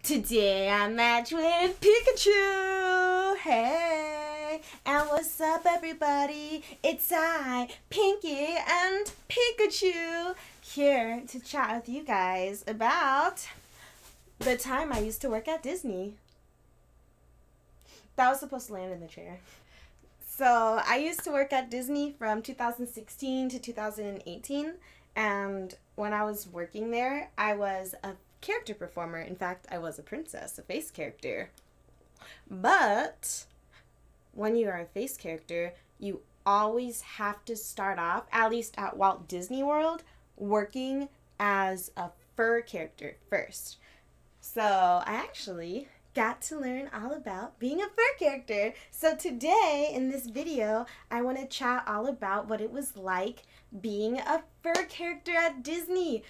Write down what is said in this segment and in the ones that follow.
Today I'm matched with Pikachu. Hey, and what's up, everybody? It's I, Pinky, and Pikachu, here to chat with you guys about the time I used to work at Disney. That was supposed to land in the chair. So I used to work at Disney from 2016 to 2018, and when I was working there, I was a character performer. In fact, I was a princess, a face character. But when you are a face character, you always have to start off, at least at Walt Disney World, working as a fur character first. So I actually got to learn all about being a fur character. So today in this video, I want to chat all about what it was like being a fur character at Disney.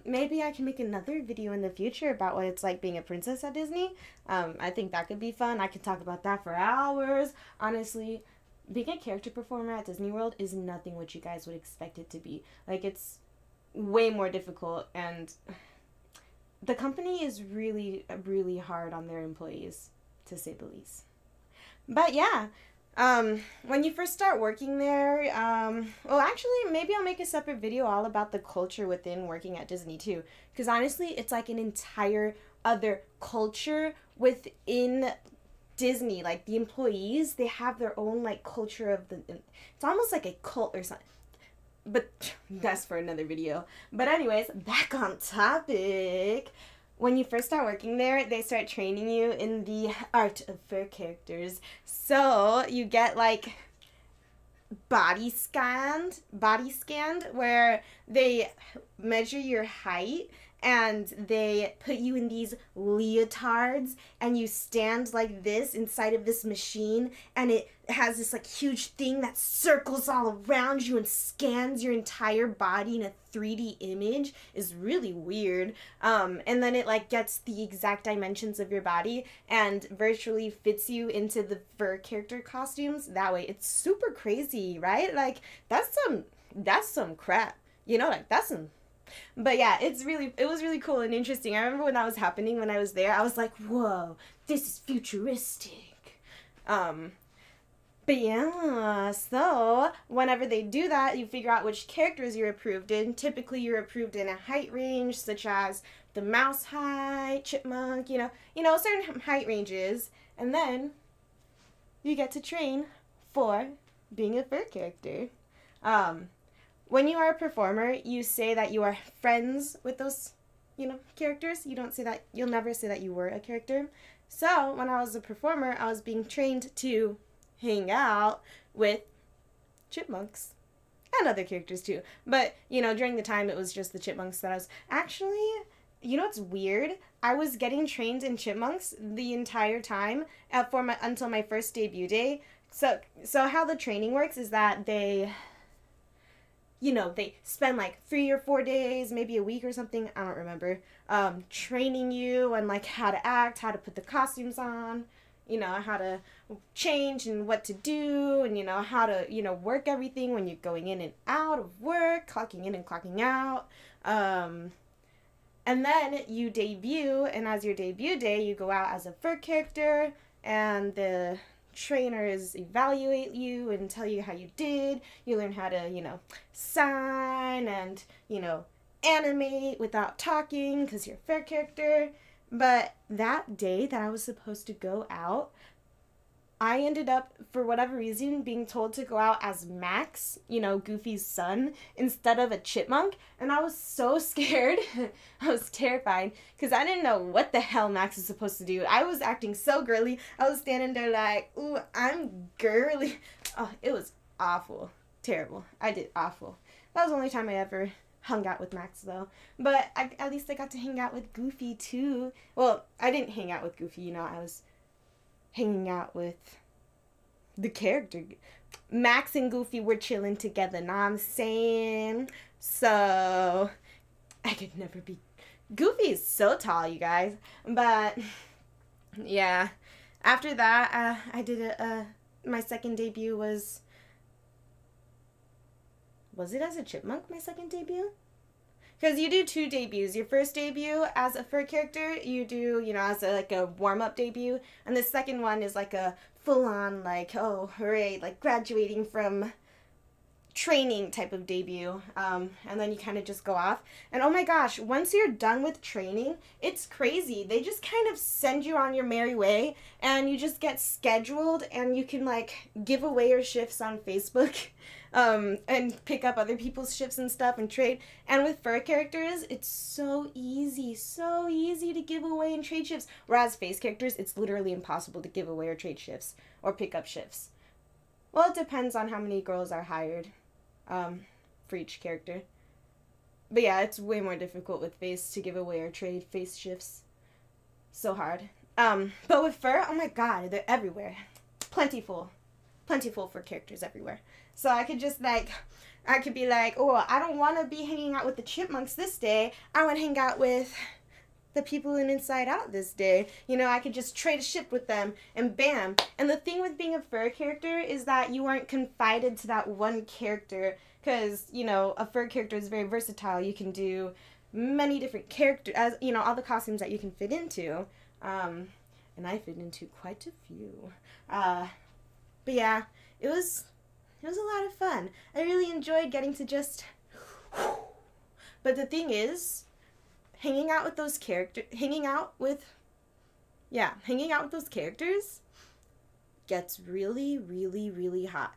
Maybe I can make another video in the future about what it's like being a princess at Disney. I think that could be fun. I could talk about that for hours. Honestly, being a character performer at Disney World is nothing what you guys would expect it to be. Like, it's way more difficult, and the company is really, really hard on their employees, to say the least. But yeah, when you first start working there, well, actually, maybe I'll make a separate video all about the culture within working at Disney too. Because honestly, it's like an entire other culture within Disney. Like, the employees, they have their own, like, culture of it's almost like a cult or something. But that's for another video. But anyways, back on topic. When you first start working there, they start training you in the art of fur characters. So you get like body scanned, where they measure your height and they put you in these leotards and you stand like this inside of this machine, and it has this like huge thing that circles all around you and scans your entire body in a 3D image. Is really weird. And then it like gets the exact dimensions of your body and virtually fits you into the fur character costumes that way. It's super crazy, right? Like, that's some crap, you know, like that's some. But yeah, it was really cool and interesting. I remember when that was happening, when I was there, I was like, whoa, this is futuristic. But yeah, so whenever they do that, you figure out which characters you're approved in. Typically, you're approved in a height range, such as the mouse height, chipmunk, you know, certain height ranges. And then you get to train for being a fur character. When you are a performer, you say that you are friends with those, characters. You'll never say that you were a character. So when I was a performer, I was being trained to hang out with chipmunks and other characters too. But, during the time, it was just the chipmunks that I was actually, it's weird. I was getting trained in chipmunks the entire time until my first debut day. So how the training works is that they spend like 3 or 4 days, maybe a week or something, I don't remember, training you on like how to act, how to put the costumes on, how to change and what to do, and how to work everything when you're going in and out of work, clocking in and clocking out. And then you debut, and as your debut day, you go out as a fur character, and the trainers evaluate you and tell you how you did. You learn how to, sign and, animate without talking because you're a fur character. But that day that I was supposed to go out, I ended up, for whatever reason, being told to go out as Max, Goofy's son, instead of a chipmunk. And I was so scared. I was terrified because I didn't know what the hell Max is supposed to do. I was acting so girly. I was standing there like, ooh, I'm girly. Oh, it was awful. Terrible. I did awful. That was the only time I ever hung out with Max, though. But at least I got to hang out with Goofy, too. Well, I didn't hang out with Goofy, I was hanging out with the character. Max and Goofy were chilling together, know what I'm saying? So I could never be. Goofy is so tall, you guys. But yeah, after that, I did my second debut was it as a chipmunk, my second debut? Because you do 2 debuts. Your first debut as a fur character, you do, you know, as like a warm-up debut. And the second one is like a full-on, like, oh, hooray, like graduating from training type of debut. And then you kind of just go off. And oh my gosh, once you're done with training, it's crazy. They just kind of send you on your merry way, and you just get scheduled, and you can like give away your shifts on Facebook. And pick up other people's shifts and stuff and trade. And with fur characters, it's so easy to give away and trade shifts. Whereas face characters, it's literally impossible to give away or trade shifts or pick up shifts. Well, it depends on how many girls are hired for each character. But yeah, it's way more difficult with face to give away or trade face shifts. So hard. But with fur, oh my god, they're everywhere. Plentiful for characters everywhere. So I could just like, I could be like, oh, I don't want to be hanging out with the chipmunks this day. I want to hang out with the people in Inside Out this day. You know, I could just trade a shift with them and bam. And the thing with being a fur character is that you aren't confided to that one character because, you know, a fur character is very versatile. You can do many different characters, as you know, all the costumes that you can fit into. And I fit into quite a few. But yeah, it was a lot of fun. I really enjoyed getting to just... But the thing is, hanging out with those characters gets really, really, really hot.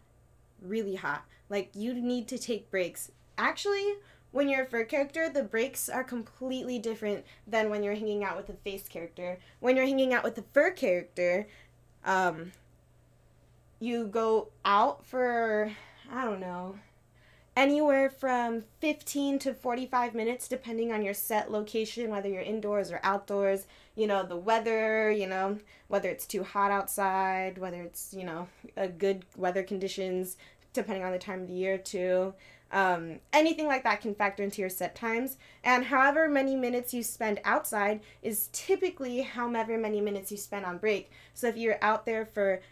Really hot. Like, you need to take breaks. Actually, when you're a fur character, the breaks are completely different than when you're hanging out with a face character. When you're hanging out with a fur character, you go out for, I don't know, anywhere from 15 to 45 minutes, depending on your set location, whether you're indoors or outdoors, you know, the weather, you know, whether it's too hot outside, whether it's, you know, a good weather conditions, depending on the time of the year too. Anything like that can factor into your set times. And however many minutes you spend outside is typically however many minutes you spend on break. So if you're out there for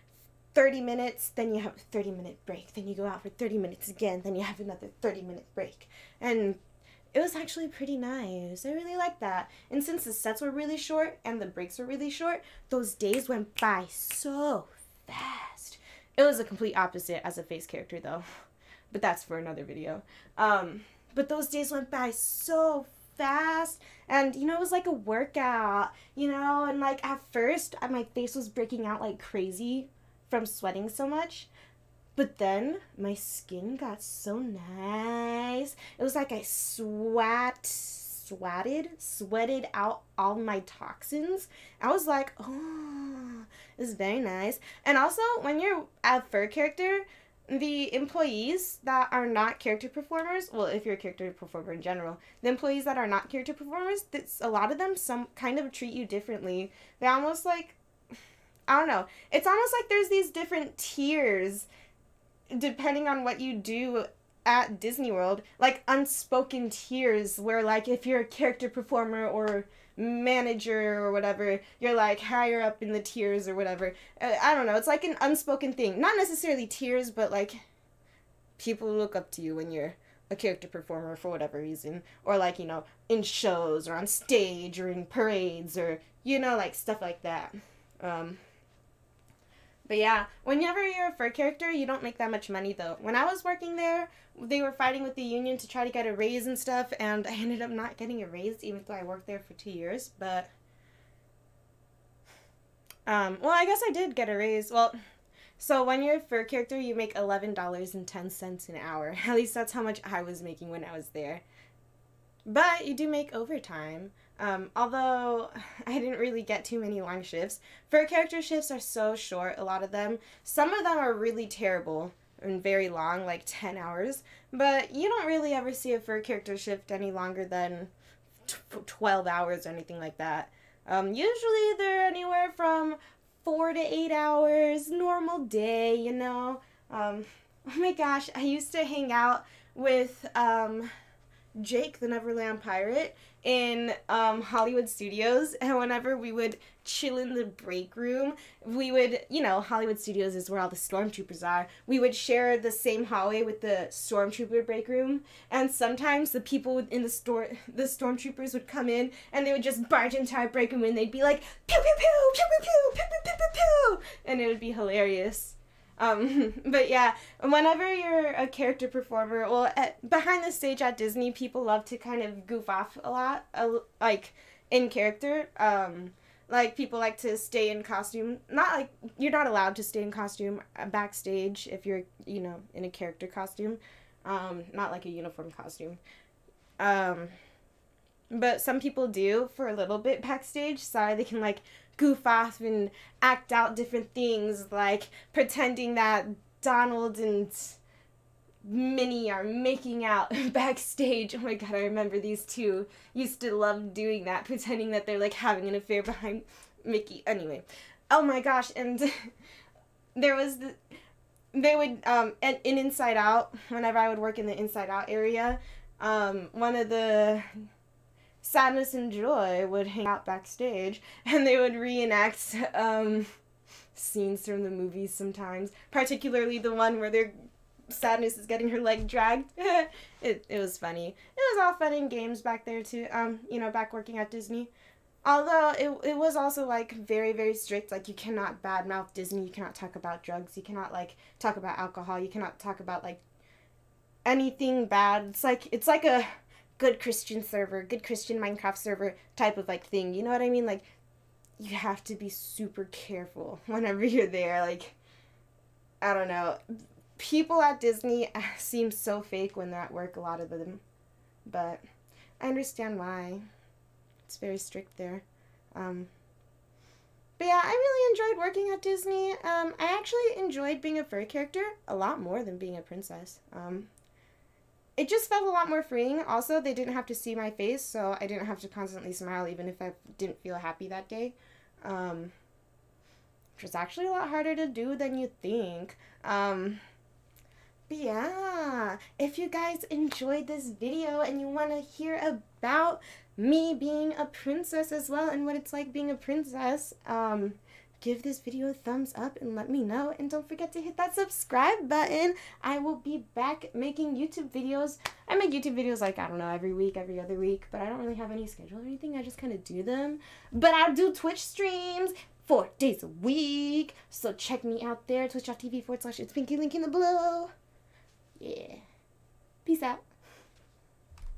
30 minutes, then you have a 30-minute break. Then you go out for 30 minutes again. Then you have another 30-minute break. And it was actually pretty nice. I really liked that. And since the sets were really short and the breaks were really short, those days went by so fast. It was a complete opposite as a face character, though. But that's for another video. But those days went by so fast, and you know, it was like a workout, you know, and like at first my face was breaking out like crazy from sweating so much, but then my skin got so nice. It was like I sweated out all my toxins. I was like, oh, this is very nice. And also, when you're a fur character, the employees that are not character performers, well, if you're a character performer in general, the employees that are not character performers, a lot of them some kind of treat you differently. They almost like, I don't know. It's almost like there's these different tiers depending on what you do at Disney World. Like unspoken tiers where like if you're a character performer or manager or whatever, you're like higher up in the tiers or whatever. I don't know. It's like an unspoken thing. Not necessarily tiers, but like people look up to you when you're a character performer for whatever reason. Or like, you know, in shows or on stage or in parades or, you know, like stuff like that. But yeah, whenever you're a fur character, you don't make that much money though. When I was working there, they were fighting with the union to try to get a raise and stuff, and I ended up not getting a raise even though I worked there for 2 years, but well, I guess I did get a raise. Well, so when you're a fur character, you make $11.10 an hour. At least that's how much I was making when I was there. But you do make overtime. Although I didn't really get too many long shifts. Fur character shifts are so short, a lot of them. Some of them are really terrible and very long, like 10 hours. But you don't really ever see a fur character shift any longer than 12 hours or anything like that. Usually they're anywhere from 4 to 8 hours, normal day, you know. Oh my gosh, I used to hang out with, Jake the Neverland Pirate in Hollywood Studios, and whenever we would chill in the break room, we would, Hollywood Studios is where all the stormtroopers are. We would share the same hallway with the stormtrooper break room, and sometimes the people in the stormtroopers would come in, and they would just barge into our break room, and they'd be like, pew pew pew, pew pew pew, pew pew pew pew pew, and it would be hilarious. But yeah, whenever you're a character performer, well, behind the stage at Disney, people love to kind of goof off a lot, like, in character. Like, people like to stay in costume. Not like, you're not allowed to stay in costume backstage if you're, in a character costume. Not like a uniform costume. But some people do for a little bit backstage, so they can, like, goof off and act out different things, like pretending that Donald and Minnie are making out backstage. Oh my god, I remember these two used to love doing that, pretending that they're, like, having an affair behind Mickey. Anyway, oh my gosh, and there was they would, in Inside Out, whenever I would work in the Inside Out area, one of the Sadness and Joy would hang out backstage, and they would reenact scenes from the movies sometimes, particularly the one where Sadness is getting her leg dragged. It was funny. It was all fun and games back there too, back working at Disney. Although it was also, like, very, very strict. Like, you cannot badmouth Disney, you cannot talk about drugs, you cannot, like, talk about alcohol, you cannot talk about, like, anything bad. It's like a good Christian server, good Christian Minecraft server type of, like, thing. You know what I mean? Like, you have to be super careful whenever you're there. Like, I don't know. People at Disney seem so fake when they're at work, a lot of them. But I understand why. It's very strict there. But yeah, I really enjoyed working at Disney. I actually enjoyed being a furry character a lot more than being a princess. It just felt a lot more freeing. Also, they didn't have to see my face, so I didn't have to constantly smile even if I didn't feel happy that day. Which was actually a lot harder to do than you think. But yeah, if you guys enjoyed this video and you want to hear about me being a princess as well and what it's like being a princess, give this video a thumbs up and let me know, and don't forget to hit that subscribe button. I will be back making YouTube videos. I make YouTube videos, like, I don't know, every week, every other week, but I don't really have any schedule or anything. I just kind of do them. But I do Twitch streams 4 days a week, so check me out there, twitch.tv/itspinky, link in the below. Yeah. Peace out.